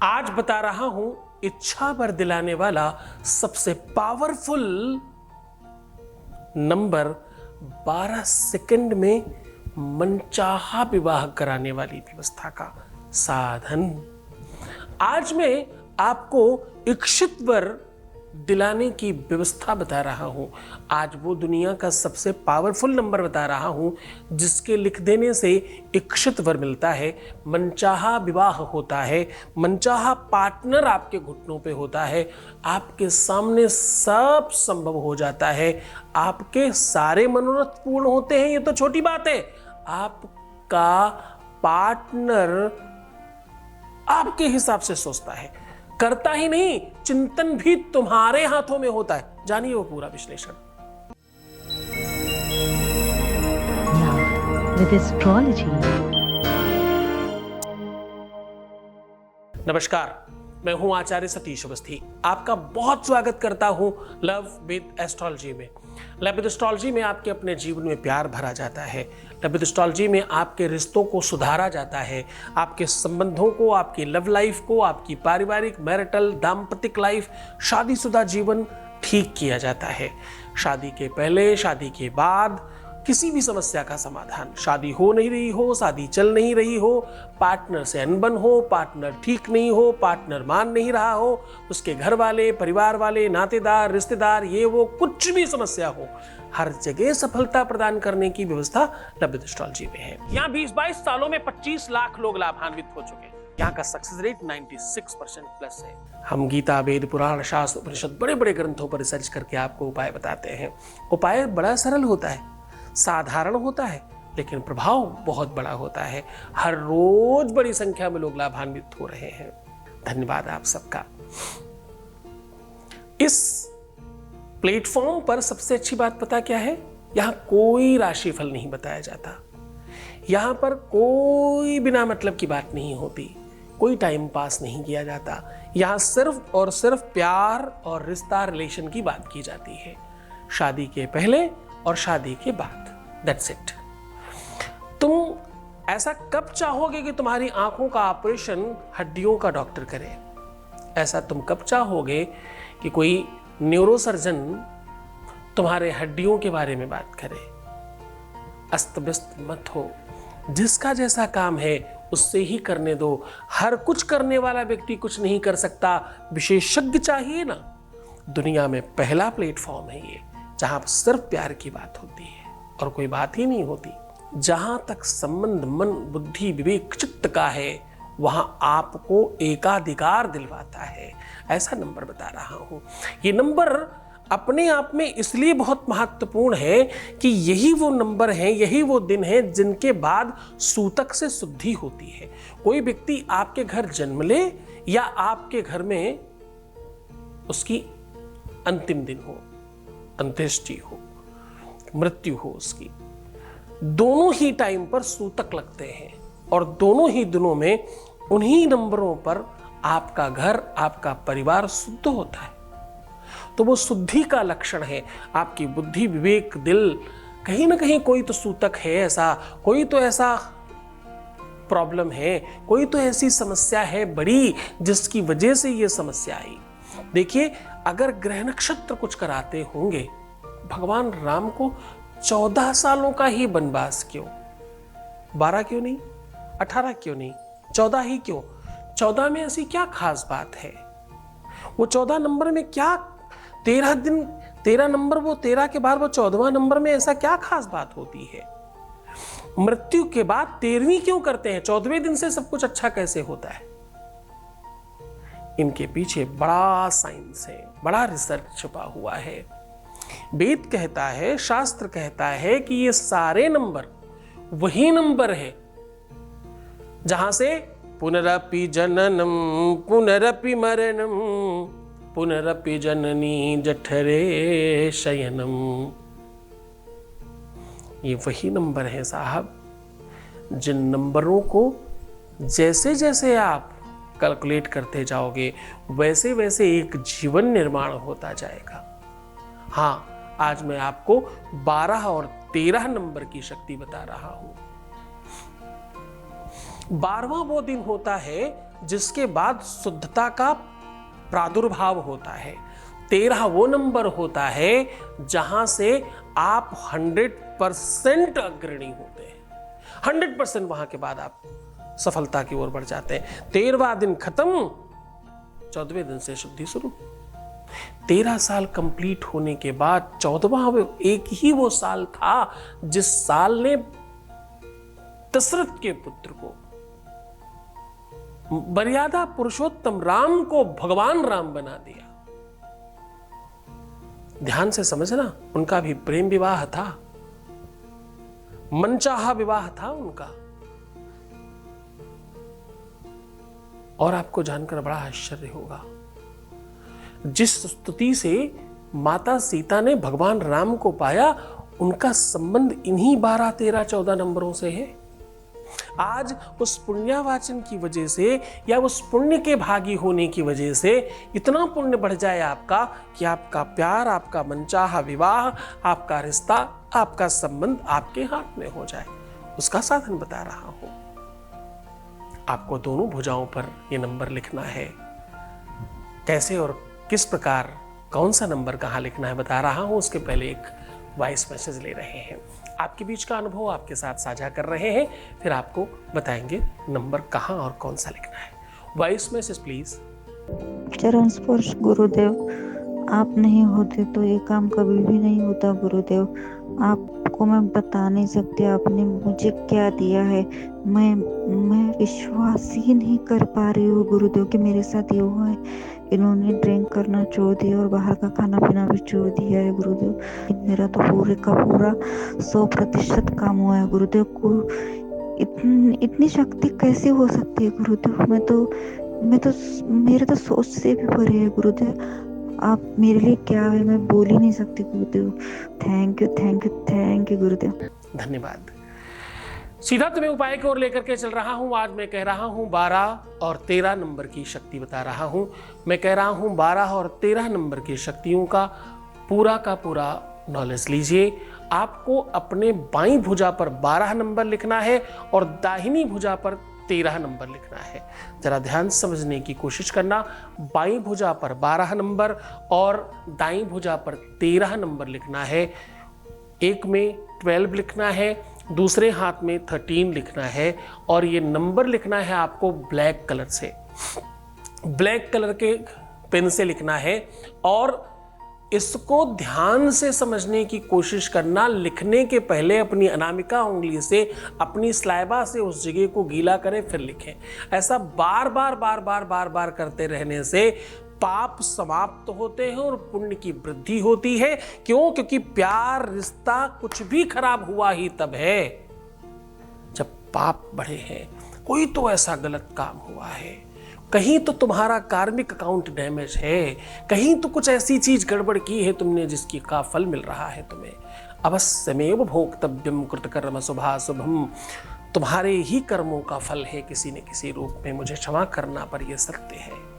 आज बता रहा हूं इच्छा भर दिलाने वाला सबसे पावरफुल नंबर 12 सेकंड में मनचाहा विवाह कराने वाली व्यवस्था का साधन। आज मैं आपको इच्छित वर दिलाने की व्यवस्था बता रहा हूं। आज वो दुनिया का सबसे पावरफुल नंबर बता रहा हूं जिसके लिख देने से इच्छित वर मिलता है, मनचाहा विवाह होता है, मनचाहा पार्टनर आपके घुटनों पे होता है, आपके सामने सब संभव हो जाता है, आपके सारे मनोरथ पूर्ण होते हैं। ये तो छोटी बात है, आपका पार्टनर आपके हिसाब से सोचता है, करता ही नहीं, चिंतन भी तुम्हारे हाथों में होता है। जानिए वो पूरा विश्लेषण। With astrology. नमस्कार, मैं हूं आचार्य सतीश अवस्थी। आपका बहुत स्वागत करता हूं लव विद एस्ट्रोलॉजी में। लव विद एस्ट्रोलॉजी में आपके अपने जीवन में प्यार भरा जाता है। लव विद एस्ट्रोलॉजी में आपके रिश्तों को सुधारा जाता है, आपके संबंधों को, आपकी लव लाइफ को, आपकी पारिवारिक मैरिटल दाम्पतिक लाइफ, शादीशुदा जीवन ठीक किया जाता है। शादी के पहले, शादी के बाद किसी भी समस्या का समाधान, शादी हो नहीं रही हो, शादी चल नहीं रही हो, पार्टनर से अनबन हो, पार्टनर ठीक नहीं हो, पार्टनर मान नहीं रहा हो, उसके घर वाले, परिवार वाले, नातेदार, रिश्तेदार, ये वो कुछ भी समस्या हो, हर जगह सफलता प्रदान करने की व्यवस्था लव विद एस्ट्रोलॉजी में है। यहाँ 20-22 सालों में 25 लाख लोग लाभान्वित हो चुके हैं। यहाँ का सक्सेस रेट 96% प्लस है। हम गीता, वेद, पुराण, शास्त्र, उपनिषद, बड़े बड़े ग्रंथों पर रिसर्च करके आपको उपाय बताते हैं। उपाय बड़ा सरल होता है, साधारण होता है, लेकिन प्रभाव बहुत बड़ा होता है। हर रोज बड़ी संख्या में लोग लाभान्वित हो रहे हैं। धन्यवाद आप सबका। इस प्लेटफॉर्म पर सबसे अच्छी बात पता क्या है? यहां कोई राशिफल नहीं बताया जाता, यहां पर कोई बिना मतलब की बात नहीं होती, कोई टाइम पास नहीं किया जाता। यहां सिर्फ और सिर्फ प्यार और रिश्ता, रिलेशन की बात की जाती है, शादी के पहले और शादी के बाद। That's it. तुम ऐसा कब चाहोगे कि तुम्हारी आंखों का ऑपरेशन हड्डियों का डॉक्टर करे? ऐसा तुम कब चाहोगे कि कोई न्यूरोसर्जन तुम्हारे हड्डियों के बारे में बात करे? अस्त व्यस्त मत हो, जिसका जैसा काम है उससे ही करने दो। हर कुछ करने वाला व्यक्ति कुछ नहीं कर सकता, विशेषज्ञ चाहिए ना। दुनिया में पहला प्लेटफॉर्म है ये, जहां सिर्फ प्यार की बात होती है और कोई बात ही नहीं होती। जहां तक संबंध मन, बुद्धि, विवेक, चित्त का है, वहां आपको एकाधिकार दिलवाता है। ऐसा नंबर बता रहा हूं। ये नंबर अपने आप में इसलिए बहुत महत्वपूर्ण है कि यही वो नंबर है, यही वो दिन है जिनके बाद सूतक से शुद्धि होती है। कोई व्यक्ति आपके घर जन्म ले या आपके घर में उसकी अंतिम दिन हो, अंत्येष्टि हो, मृत्यु हो उसकी, दोनों ही टाइम पर सूतक लगते हैं और दोनों ही दिनों में उन्हीं नंबरों पर आपका घर, आपका परिवार शुद्ध होता है। तो वो शुद्धि का लक्षण है। आपकी बुद्धि, विवेक, दिल, कहीं ना कहीं कोई तो सूतक है, ऐसा कोई तो ऐसा प्रॉब्लम है, कोई तो ऐसी समस्या है बड़ी जिसकी वजह से ये समस्या आई। देखिए, अगर ग्रह नक्षत्र कुछ कराते होंगे, भगवान राम को 14 सालों का ही वनवास क्यों? 12 क्यों नहीं? 18 क्यों नहीं? 14 ही क्यों? 14 में ऐसी क्या खास बात है? वो 14 नंबर में क्या 13 दिन, 13 नंबर, वो 13 के बाद वो 14वां नंबर में ऐसा क्या खास बात होती है? मृत्यु के बाद 13वीं क्यों करते हैं? 14वें दिन से सब कुछ अच्छा कैसे होता है? इनके पीछे बड़ा साइंस है, बड़ा रिसर्च छुपा हुआ है। वेद कहता है, शास्त्र कहता है कि ये सारे नंबर वही नंबर है जहां से पुनरपि जननम पुनरपि मरणम पुनरपि जननी जठरे शयनम। ये वही नंबर है साहब, जिन नंबरों को जैसे जैसे आप कैलकुलेट करते जाओगे वैसे वैसे एक जीवन निर्माण होता जाएगा। हाँ, आज मैं आपको 12 और 13 नंबर की शक्ति बता रहा हूं। 12वां वो दिन होता है जिसके बाद शुद्धता का प्रादुर्भाव होता है। 13 वो नंबर होता है जहां से आप 100% अग्रणी होते हैं। 100% वहां के बाद आप सफलता की ओर बढ़ जाते हैं। 13वां दिन खत्म, 14वें दिन से शुद्धि शुरू। 13 साल कंप्लीट होने के बाद 14वां एक ही वो साल था जिस साल ने दशरथ के पुत्र को, मर्यादा पुरुषोत्तम राम को भगवान राम बना दिया। ध्यान से समझना, उनका भी प्रेम विवाह था, मनचाहा विवाह था उनका। और आपको जानकर बड़ा आश्चर्य होगा, जिस स्तुति से माता सीता ने भगवान राम को पाया, उनका संबंध इन्हीं 12, 13, 14 नंबरों से है। आज उस पुण्यवाचन की वजह से या उस पुण्य के भागी होने की वजह से इतना पुण्य बढ़ जाए आपका कि आपका प्यार, आपका मनचाहा विवाह, आपका रिश्ता, आपका संबंध आपके हाथ में हो जाए, उसका साधन बता रहा हूं। आपको दोनों भुजाओं पर यह नंबर लिखना है। कैसे और किस प्रकार, कौन सा नंबर कहां लिखना है बता रहा हूं। उसके पहले एक वॉइस मैसेज ले रहे हैं, आपके बीच का अनुभव आपके साथ साझा कर रहे हैं, फिर आपको बताएंगे नंबर कहां और कौन सा लिखना है। Voice message please. चरण स्पर्श गुरुदेव, आप नहीं होते तो ये काम कभी भी नहीं होता गुरुदेव। आपको मैं बता नहीं सकती आपने मुझे क्या दिया है। मैं विश्वास ही नहीं कर पा रही हूँ गुरुदेव कि मेरे साथ ये हुआ है। इन्होंने ड्रिंक करना छोड़ दिया और बाहर का खाना पीना भी छोड़ दिया है गुरुदेव। मेरा तो पूरे का पूरा 100% काम हुआ है गुरुदेव। को इतनी शक्ति कैसे हो सकती है गुरुदेव? मैं तो मेरे तो सोच से भी परे है गुरुदेव। आप मेरे लिए क्या है मैं बोल ही नहीं सकती गुरुदेव। Thank you, thank you, thank you गुरुदेव। धन्यवाद। सीधा तुम्हें उपाय की ओर लेकर के चल रहा हूं। आज मैं कह रहा हूं 12 और 13 नंबर की शक्ति बता रहा हूं। मैं कह रहा हूं 12 और 13 नंबर की शक्तियों का पूरा नॉलेज लीजिए। आपको अपने बाईं भुजा पर 12 नंबर लिखना है और दाहिनी भुजा पर 13 नंबर लिखना है। जरा ध्यान समझने की कोशिश करना। बाईं भुजा पर 12 नंबर और दाईं भुजा पर 13 नंबर लिखना है। एक में 12 लिखना है, दूसरे हाथ में 13 लिखना है और ये नंबर लिखना है आपको ब्लैक कलर से, ब्लैक कलर के पेन से लिखना है। और इसको ध्यान से समझने की कोशिश करना। लिखने के पहले अपनी अनामिका उंगली से, अपनी स्लाइबा से उस जगह को गीला करें फिर लिखें। ऐसा बार बार करते रहने से पाप समाप्त होते हैं और पुण्य की वृद्धि होती है। क्यों? क्योंकि प्यार, रिश्ता कुछ भी खराब हुआ ही तब है जब पाप बढ़े हैं। कोई तो ऐसा गलत काम हुआ है, कहीं तो तुम्हारा कार्मिक अकाउंट डैमेज है, कहीं तो कुछ ऐसी चीज गड़बड़ की है तुमने जिसकी का फल मिल रहा है तुम्हें। अवश्यमेव भोक्तव्यम कृतकर्म शुभाशुभम। तुम्हारे ही कर्मों का फल है किसी न किसी रूप में, मुझे क्षमा करना पर यह सत्य है।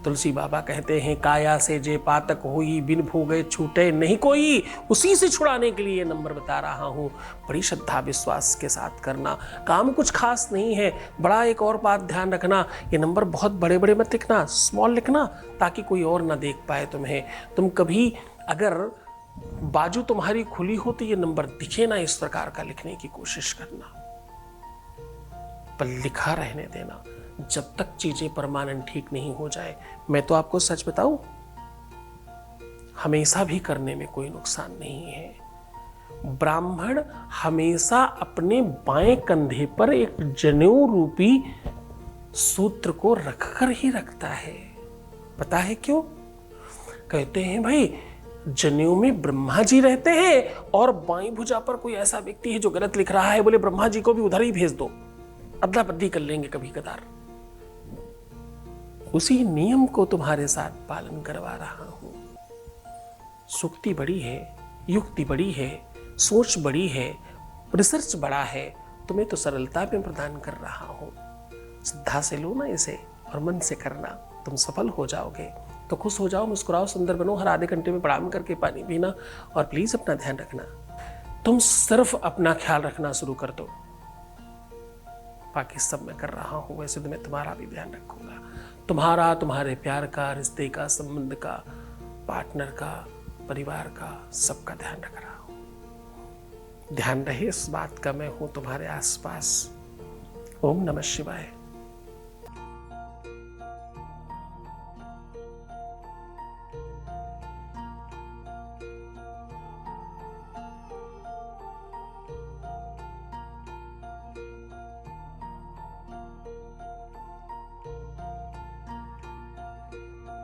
तुलसी बाबा कहते हैं काया से जे पातक होई, बिन भोगे छूटे नहीं कोई। उसी से छुड़ाने के लिए नंबर बता रहा हूं। बड़ी श्रद्धा विश्वास के साथ करना। काम कुछ खास नहीं है। बड़ा एक और बात ध्यान रखना, ये नंबर बहुत बड़े बड़े मत लिखना, स्मॉल लिखना, ताकि कोई और ना देख पाए तुम्हें। तुम कभी अगर बाजू तुम्हारी खुली हो तो ये नंबर दिखे ना, इस प्रकार का लिखने की कोशिश करना, पर लिखा रहने देना जब तक चीजें परमानेंट ठीक नहीं हो जाए। मैं तो आपको सच बताऊं, हमेशा भी करने में कोई नुकसान नहीं है। ब्राह्मण हमेशा अपने बाएं कंधे पर एक जनेऊ रूपी सूत्र को रखकर ही रखता है। पता है क्यों? कहते हैं भाई जनेऊ में ब्रह्मा जी रहते हैं और बाईं भुजा पर कोई ऐसा व्यक्ति है जो गलत लिख रहा है, बोले ब्रह्मा जी को भी उधर ही भेज दो, अदला बदली कर लेंगे कभी कदार। उसी नियम को तुम्हारे साथ पालन करवा रहा हूं। सुक्ति बड़ी है, युक्ति बड़ी है, सोच बड़ी है, रिसर्च बड़ा है, तुम्हें तो सरलता में प्रदान कर रहा हूं। श्रद्धा से लो ना इसे और मन से करना, तुम सफल हो जाओगे। तो खुश हो जाओ, मुस्कुराओ, सुंदर बनो, हर आधे घंटे में प्रणाम करके पानी पीना। और प्लीज अपना ध्यान रखना, तुम सिर्फ अपना ख्याल रखना शुरू कर दो, बाकी सब मैं कर रहा हूँ, वैसे तो मैं तुम्हारा भी ध्यान रखूँगा। तुम्हारा, तुम्हारे प्यार का, रिश्ते का, संबंध का, पार्टनर का, परिवार का, सबका ध्यान रख रहा हूँ। ध्यान रहे इस बात का, मैं हूँ तुम्हारे आसपास। ओम नमः शिवाय।